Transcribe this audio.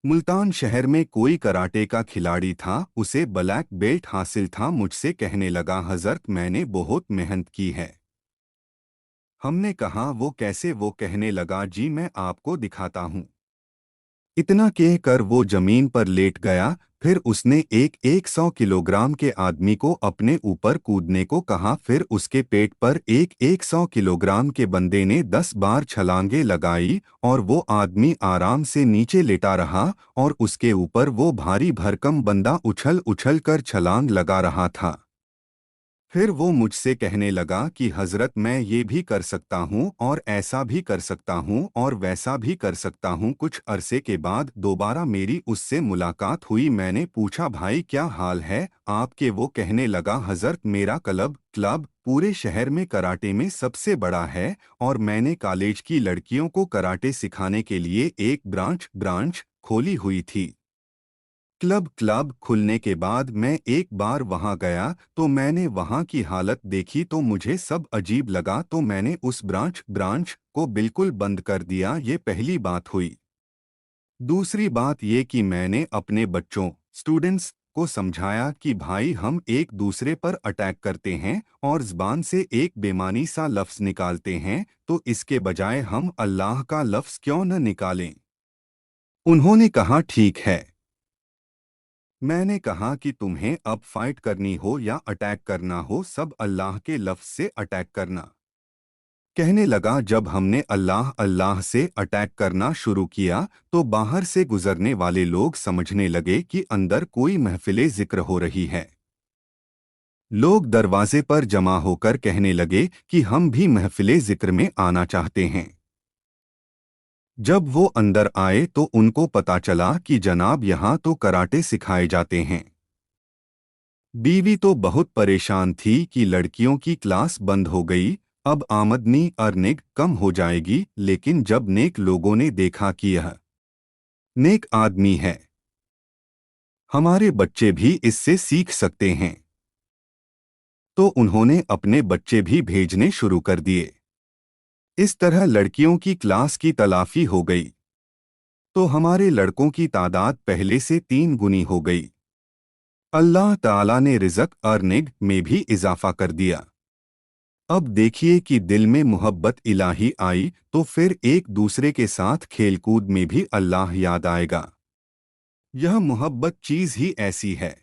मुल्तान शहर में कोई कराटे का खिलाड़ी था। उसे ब्लैक बेल्ट हासिल था। मुझसे कहने लगा, हजरत मैंने बहुत मेहनत की है। हमने कहा वो कैसे? वो कहने लगा, जी मैं आपको दिखाता हूँ। इतना कहकर वो जमीन पर लेट गया। फिर उसने एक 100 किलोग्राम के आदमी को अपने ऊपर कूदने को कहा। फिर उसके पेट पर एक 100 किलोग्राम के बंदे ने 10 बार छलांगे लगाई और वो आदमी आराम से नीचे लेटा रहा और उसके ऊपर वो भारी भरकम बंदा उछल उछल कर छलांग लगा रहा था। फिर वो मुझसे कहने लगा कि हजरत मैं ये भी कर सकता हूँ और ऐसा भी कर सकता हूँ और वैसा भी कर सकता हूँ। कुछ अरसे के बाद दोबारा मेरी उससे मुलाकात हुई। मैंने पूछा, भाई क्या हाल है आपके? वो कहने लगा, हजरत मेरा क्लब पूरे शहर में कराटे में सबसे बड़ा है और मैंने कॉलेज की लड़कियों को कराटे सिखाने के लिए एक ब्रांच खोली हुई थी। क्लब खुलने के बाद मैं एक बार वहां गया तो मैंने वहां की हालत देखी तो मुझे सब अजीब लगा, तो मैंने उस ब्रांच को बिल्कुल बंद कर दिया। ये पहली बात हुई। दूसरी बात ये कि मैंने अपने बच्चों स्टूडेंट्स को समझाया कि भाई हम एक दूसरे पर अटैक करते हैं और ज़बान से एक बेमानी सा लफ्ज़ निकालते हैं, तो इसके बजाय हम अल्लाह का लफ्ज़ क्यों न निकालें। उन्होंने कहा, ठीक है। मैंने कहा कि तुम्हें अब फाइट करनी हो या अटैक करना हो, सब अल्लाह के लफ्ज़ से अटैक करना। कहने लगा, जब हमने अल्लाह अल्लाह से अटैक करना शुरू किया तो बाहर से गुजरने वाले लोग समझने लगे कि अंदर कोई महफिले जिक्र हो रही है। लोग दरवाजे पर जमा होकर कहने लगे कि हम भी महफिले जिक्र में आना चाहते हैं। जब वो अंदर आए तो उनको पता चला कि जनाब यहाँ तो कराटे सिखाए जाते हैं। बीवी तो बहुत परेशान थी कि लड़कियों की क्लास बंद हो गई, अब आमदनी अर्निंग कम हो जाएगी। लेकिन जब नेक लोगों ने देखा कि यह नेक आदमी है, हमारे बच्चे भी इससे सीख सकते हैं, तो उन्होंने अपने बच्चे भी भेजने शुरू कर दिए। इस तरह लड़कियों की क्लास की तलाफी हो गई तो हमारे लड़कों की तादाद पहले से 3 गुनी हो गई। अल्लाह ताला ने रिज़्क़ अर्निंग में भी इजाफा कर दिया। अब देखिए कि दिल में मोहब्बत इलाही आई तो फिर एक दूसरे के साथ खेलकूद में भी अल्लाह याद आएगा। यह मोहब्बत चीज़ ही ऐसी है।